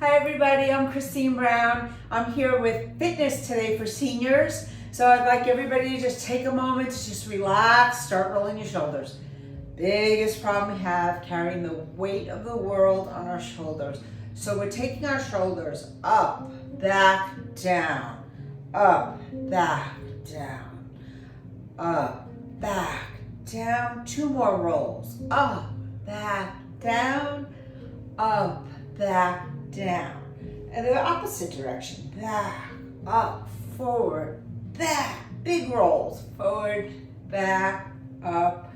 Hi everybody, I'm Christine Brown. I'm here with Fitness Today for Seniors. So I'd like everybody to just take a moment to just relax, start rolling your shoulders. Biggest problem we have, carrying the weight of the world on our shoulders. So we're taking our shoulders up, back, down, up, back, down, up, back, down. 2 more rolls. Up, back, down, up, back, down. And the opposite direction. Back, up, forward, back. Big rolls. Forward, back, up,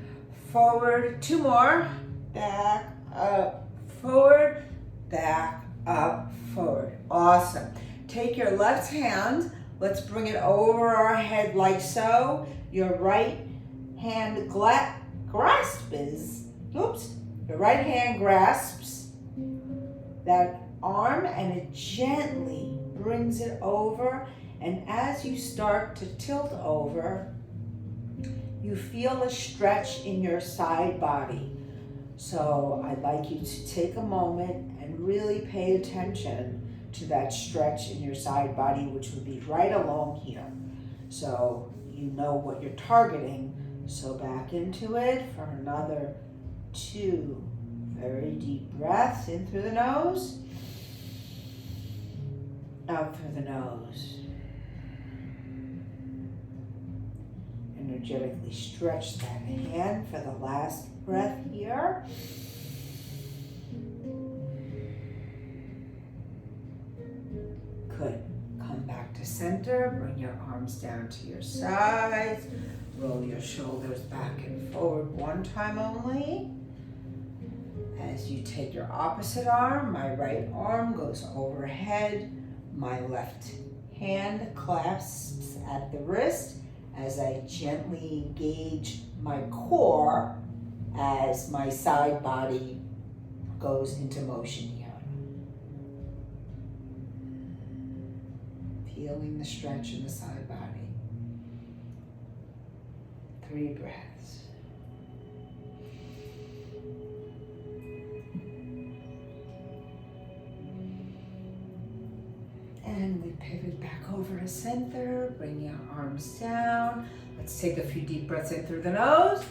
forward. 2 more. Back, up, forward, back, up, forward. Awesome. Take your left hand. Let's bring it over our head like so. Your right hand your right hand grasps that arm and it gently brings it over, and as you start to tilt over, you feel a stretch in your side body. So I'd like you to take a moment and really pay attention to that stretch in your side body, which would be right along here. So you know what you're targeting. So back into it for another 2 very deep breaths in through the nose, out through the nose. Energetically stretch that hand for the last breath here. Good. Come back to center. Bring your arms down to your sides. Roll your shoulders back and forward 1 time only. As you take your opposite arm, my right arm goes overhead. My left hand clasps at the wrist as I gently engage my core as my side body goes into motion here. Feeling the stretch in the side body. 3 breaths. And we pivot back over to center, bring your arms down. Let's take a few deep breaths in through the nose.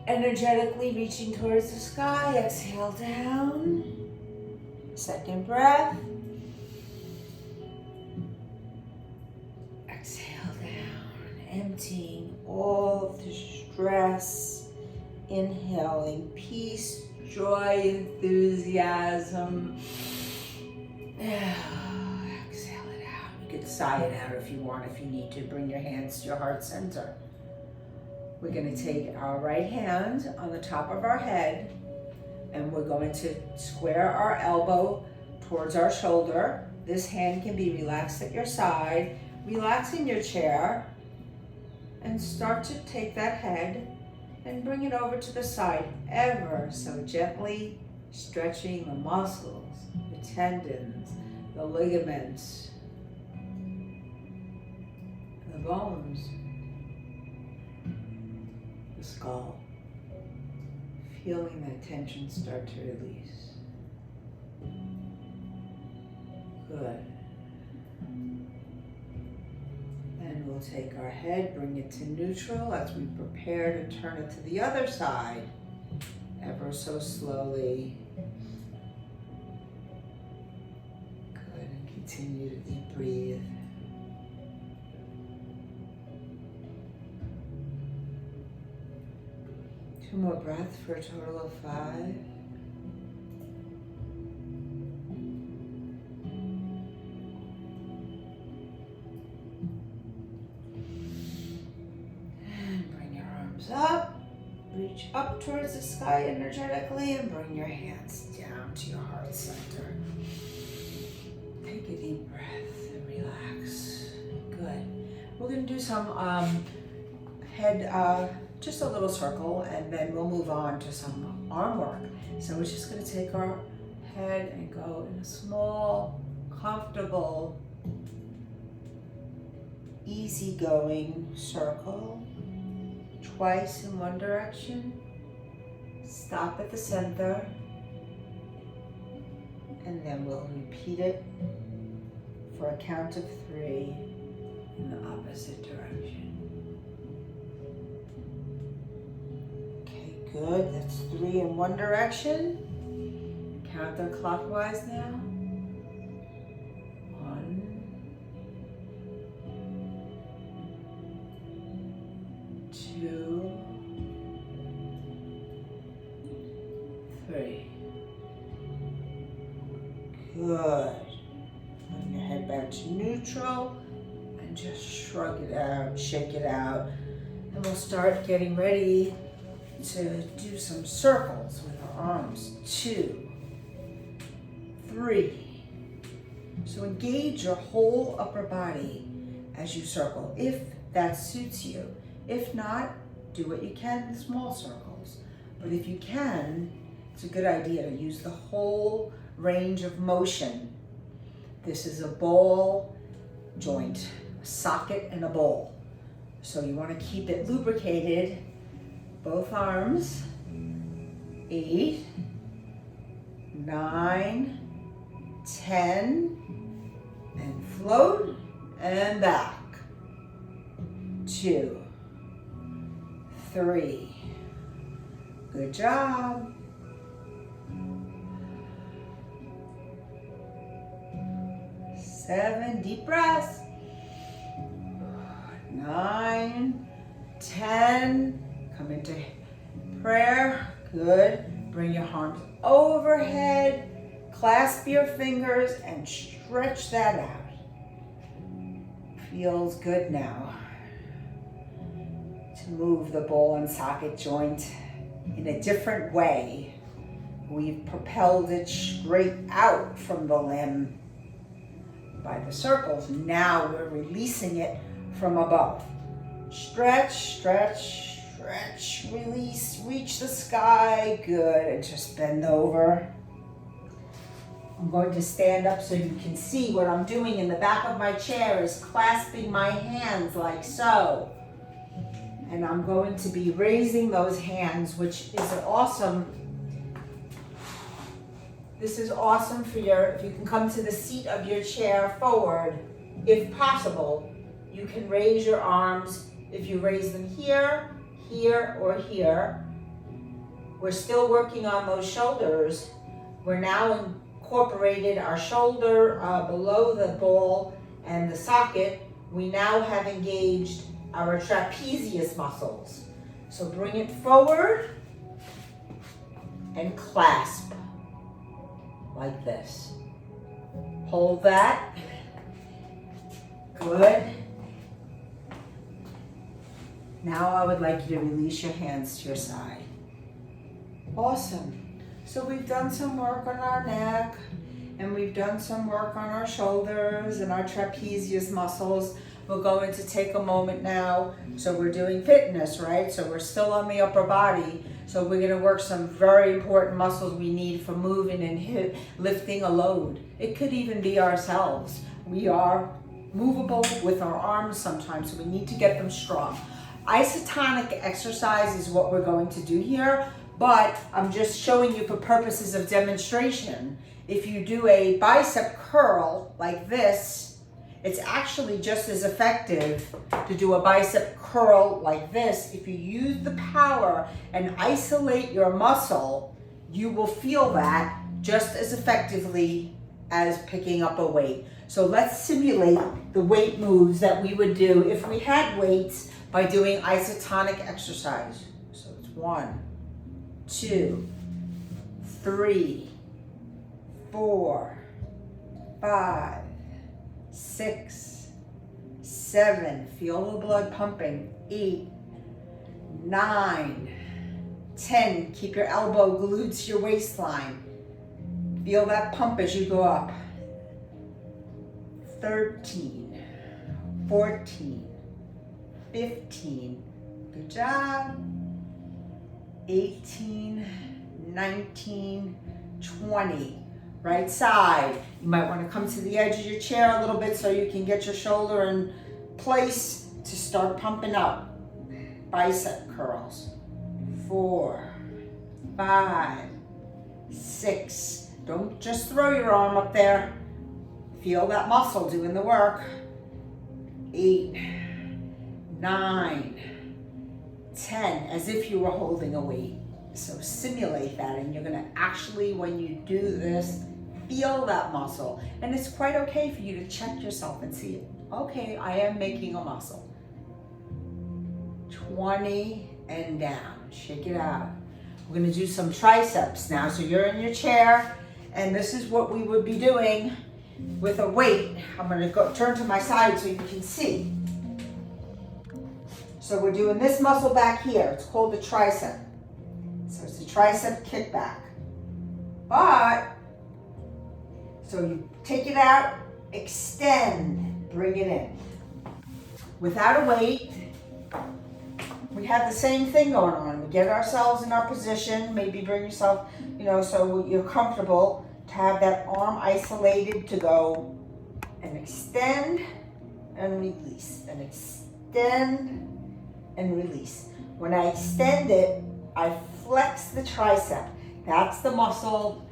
Energetically reaching towards the sky, exhale down. Second breath. Exhale down, emptying all of the stress. Inhaling peace, joy, enthusiasm. Exhale it out. You can sigh it out if you want, if you need to. Bring your hands to your heart center. We're going to take our right hand on the top of our head, and we're going to square our elbow towards our shoulder. This hand can be relaxed at your side. Relax in your chair and start to take that head and bring it over to the side, ever so gently, stretching the muscles, the tendons, the ligaments, the bones, the skull. Feeling that tension start to release. Good. And we'll take our head, bring it to neutral as we prepare to turn it to the other side, ever so slowly. Good, and continue to deep breathe. Two more breaths for a total of 5. Up, reach up towards the sky energetically and bring your hands down to your heart center. Take a deep breath and relax. Good. We're going to do some head, just a little circle, and then we'll move on to some arm work. So we're just going to take our head and go in a small, comfortable, easygoing circle. Twice in one direction, stop at the center, And then we'll repeat it for a count of 3 in the opposite direction. Okay, good. That's 3 in one direction. Count them clockwise now. 1, 2, 3. Good. Bring your head back to neutral and just shrug it out, shake it out. And we'll start getting ready to do some circles with our arms. 2, 3. So engage your whole upper body as you circle, if that suits you. If not, do what you can in small circles. But if you can, it's a good idea to use the whole range of motion. This is a ball joint, a socket and a bowl. So you want to keep it lubricated, both arms. 8, 9, 10, and float and back. 2, 3. Good job. 7, deep breaths. 9, 10, come into prayer. Good. Bring your arms overhead, clasp your fingers and stretch that out. Feels good now to move the ball and socket joint in a different way. We've propelled it straight out from the limb by the circles. Now we're releasing it from above. Stretch, stretch, stretch, release, reach the sky. Good, and just bend over. I'm going to stand up so you can see what I'm doing in the back of my chair is clasping my hands like so. And I'm going to be raising those hands, which is awesome. This is awesome for if you can come to the seat of your chair forward, if possible. You can raise your arms. If you raise them here, here, or here. We're still working on those shoulders. We're now incorporated our shoulder below the ball and the socket. We now have engaged our trapezius muscles. So bring it forward and clasp like this. Hold that. Good. Now I would like you to release your hands to your side. Awesome. So we've done some work on our neck, and we've done some work on our shoulders and our trapezius muscles. We're going to take a moment now. So we're doing fitness, right? So we're still on the upper body. So we're going to work some very important muscles we need for moving and lifting a load. It could even be ourselves. We are movable with our arms sometimes, so we need to get them strong. Isotonic exercise is what we're going to do here, but I'm just showing you for purposes of demonstration. If you do a bicep curl like this, it's actually just as effective to do a bicep curl like this. If you use the power and isolate your muscle, you will feel that just as effectively as picking up a weight. So let's simulate the weight moves that we would do if we had weights by doing isotonic exercise. So it's 1, 2, 3, 4, 5, 6, 7, feel the blood pumping, 8, 9, 10, keep your elbow glued to your waistline. Feel that pump as you go up. 13, 14, 15, good job. 18, 19, 20. Right side. You might want to come to the edge of your chair a little bit so you can get your shoulder in place to start pumping up. Bicep curls. 4, 5, 6, Don't just throw your arm up there. Feel that muscle doing the work. 8, 9, 10, as if you were holding a weight. So simulate that, and you're gonna actually, when you do this, feel that muscle. And it's quite okay for you to check yourself and see, okay, I am making a muscle. 20 and down, shake it out. We're gonna do some triceps now. So you're in your chair, and this is what we would be doing with a weight. I'm gonna turn to my side so you can see. So we're doing this muscle back here. It's called the tricep. So it's a tricep kickback. So you take it out, extend, bring it in. Without a weight, we have the same thing going on. We get ourselves in our position, maybe bring yourself, so you're comfortable to have that arm isolated to go and extend and release, and extend and release. When I extend it, I flex the tricep. That's the muscle.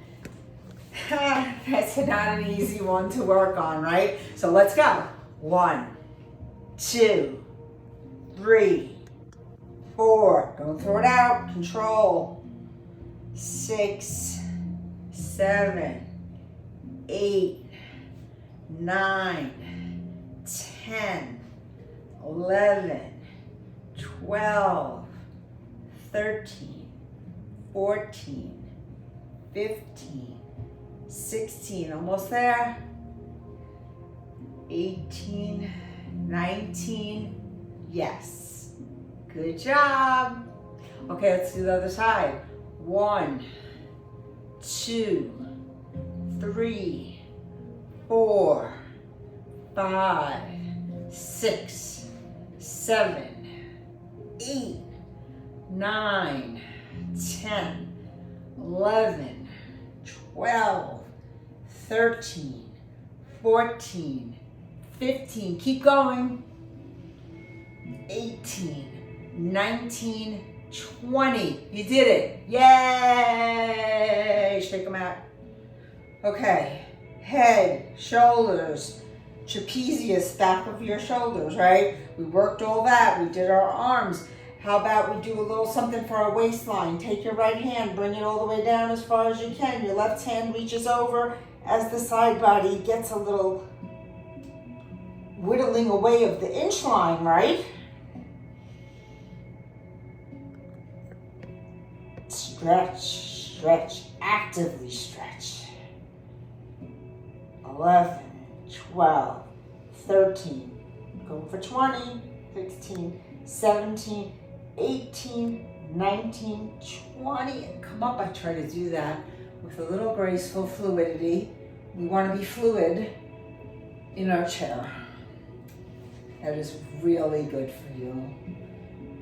That's not an easy one to work on, right? So let's go. 1, 2, 3, 4. Don't throw it out. Control. 6, 7, 8, 9, 10, 11, 12, 13, 14, 15, 16, almost there. 18, 19, yes. Good job. Okay, let's do the other side. 1, 2, 3, 4, 5, 6, 7, 8, 9, 10, 11, 12, 13, 14, 15, keep going, 18, 19, 20, you did it, yay, shake them out. Okay, head, shoulders, trapezius, back of your shoulders, right? We worked all that, we did our arms. How about we do a little something for our waistline? Take your right hand, bring it all the way down as far as you can. Your left hand reaches over as the side body gets a little whittling away of the inch line, right? Stretch, stretch, actively stretch. 11, 12, 13, go for 20, 16, 17, 18, 19, 20, and come up. I try to do that with a little graceful fluidity. We want to be fluid in our chair. That is really good for you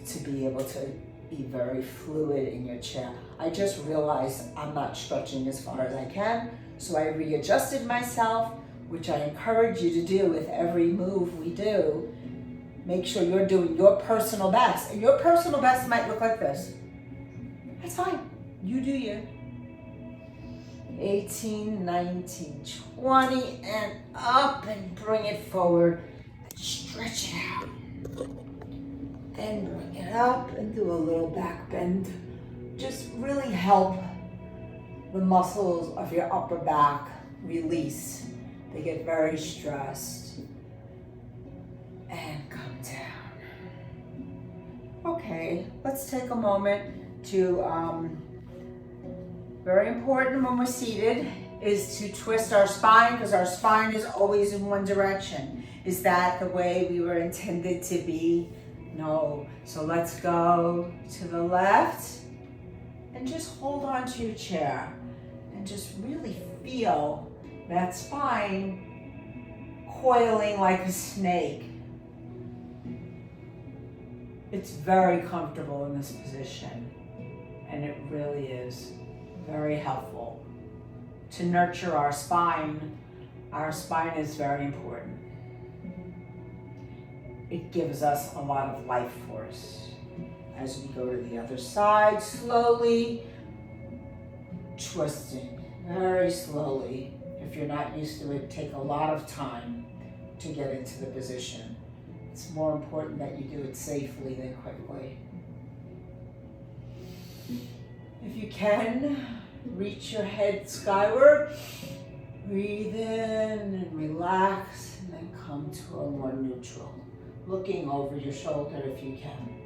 to be able to be very fluid in your chair. I just realized I'm not stretching as far as I can, so I readjusted myself, which I encourage you to do with every move we do. Make sure you're doing your personal best. And your personal best might look like this. That's fine. You do you. 18, 19, 20, and up, and bring it forward. And stretch it out. Then bring it up and do a little back bend. Just really help the muscles of your upper back release. They get very stressed. And come down. Okay, let's take a moment to, very important when we're seated, is to twist our spine, because our spine is always in one direction. Is that the way we were intended to be? No. So let's go to the left and just hold on to your chair and just really feel that spine coiling like a snake. It's very comfortable in this position, and it really is very helpful to nurture our spine. Our spine is very important. It gives us a lot of life force. As we go to the other side, slowly twisting. Very slowly. If you're not used to it, take a lot of time to get into the position. It's more important that you do it safely than quickly. If you can, reach your head skyward. Breathe in and relax, and then come to a more neutral. Looking over your shoulder if you can.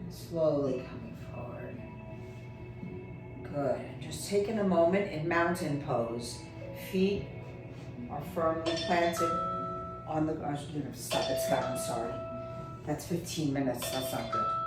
And slowly coming forward. Good. Just taking a moment in mountain pose. Feet are firmly planted on the ground. Stop it, Scott. I'm sorry. That's 15 minutes. That's not good.